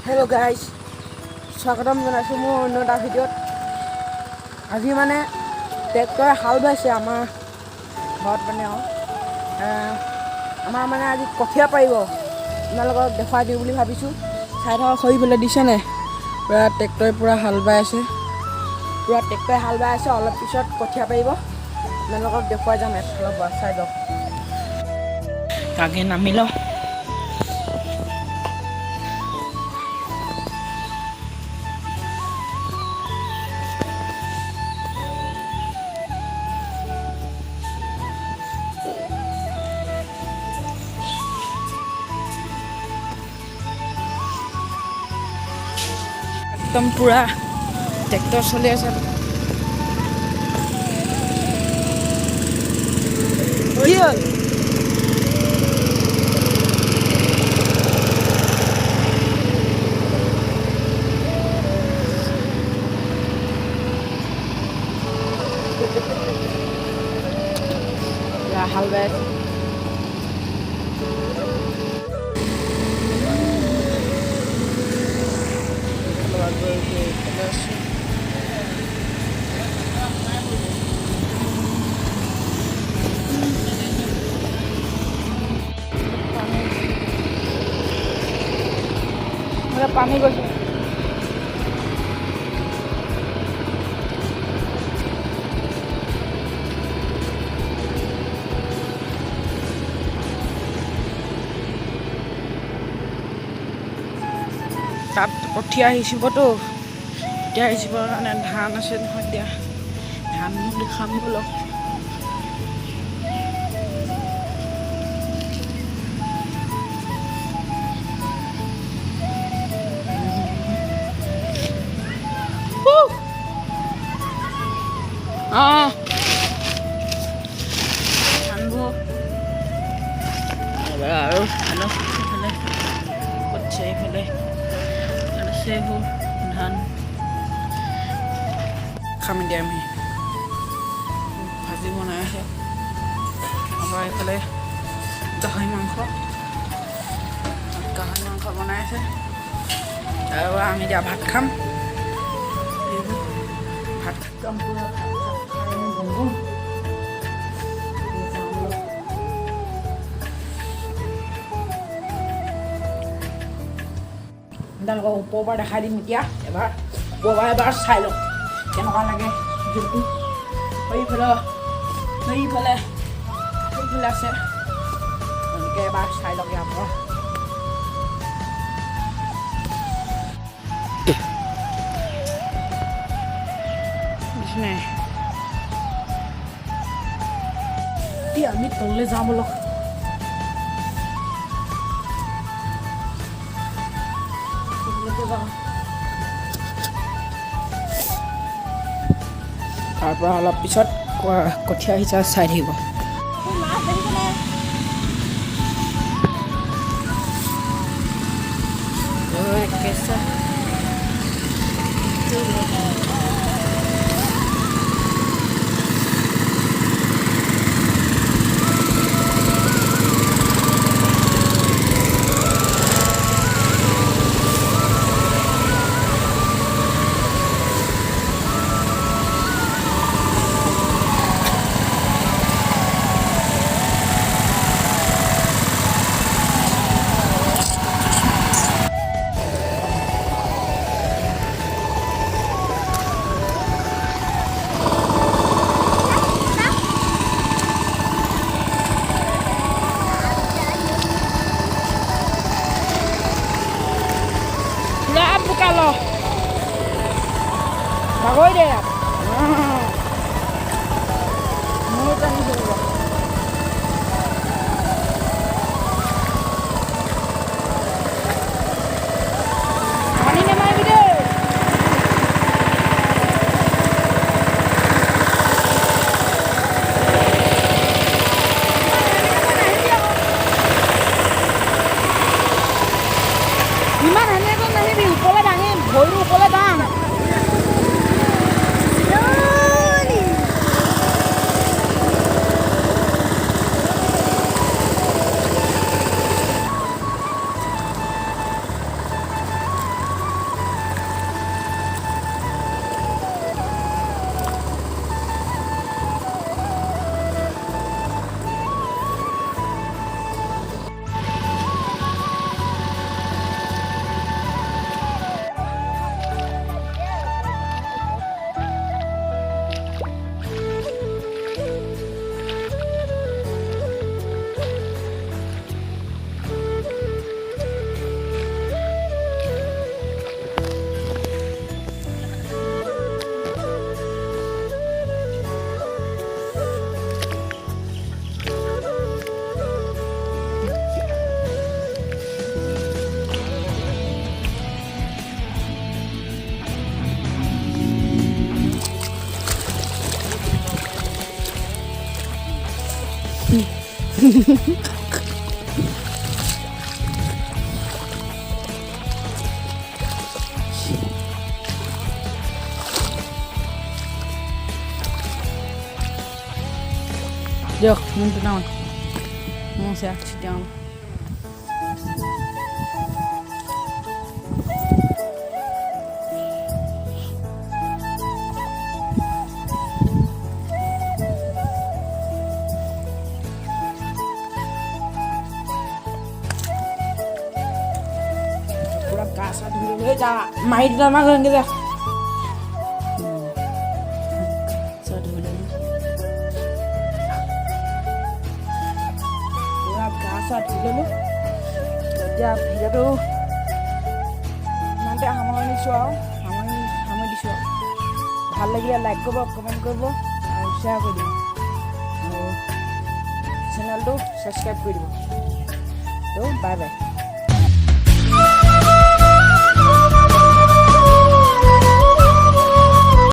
Hello' guys, স্বাগতম জনাইছোঁ মোৰ অন্য এটা ভিডিঅ'ত। আজি মানে ট্ৰেক্টৰে হাল বাইছে আমাৰ ঘৰত মানে আমাৰ মানে আজি কঠীয়া পাৰিব। আপোনালোকক দেখুৱাই দিওঁ বুলি ভাবিছোঁ। চাই থকা খৰি পেলাই দিছেনে? পূৰা ট্ৰেক্টৰে পূৰা হাল বাই আছে। অলপ পিছত কঠীয়া পাৰিব। আপোনালোকক দেখুৱাই যাম এফালৰ পৰা, চাই লওক। তাকে নামি লওঁ। একদম পূৰা ট্ৰেক্টৰ চলি আছে। হাল বাই আছে। পানী গৈছে। তাত কঠীয়া সিঁচিবতো, কঠীয়া সিঁচিবৰ কাৰণে ধান আছে নহয়। এতিয়া ধান দেখাম বোলক। ধানবোৰ আৰু ইফালে কঠীয়া, ইফালে আছে এইবোৰ ধান। খাম এতিয়া আমি। ভাজি বনাই আছে। আমাৰ এইফালে গাহৰি মাংস বনাই আছে। আৰু আমি এতিয়া ভাত খাম। ভাত খাম পূৰা আপোনালোকক ওপৰৰ পৰা দেখাই দিম এতিয়া। ওপৰৰ পৰা এবাৰ চাই লওক কেনেকুৱা লাগে জোলটো। সেইফালে আছে। এনেকৈ এবাৰ চাই লওক ইয়াৰ পৰা। এতিয়া আমি তললৈ যাওঁ বলক। তাৰ পৰা অলপ পিছত কঠীয়া সিঁচা চাই থাকিব। Kalau bagoy deh ya. Mutan itu. Ani nama video. Gimana nih kok nahi di upole dangin, boiru upole dang. Được, mình từ nào nó sẽ chỉ down. Pura casa dulu le ja, mai di dalam kan kita. Dulu এতিয়া ভিডিঅ'টো ইমানতে সামৰণি দিছোঁ ভাল লাগিলে like কৰিব comment কৰিব আৰু শ্বেয়াৰ কৰি দিব আৰু চেনেলটো ছাবস্ক্ৰাইব কৰি দিব ত' বাই বাই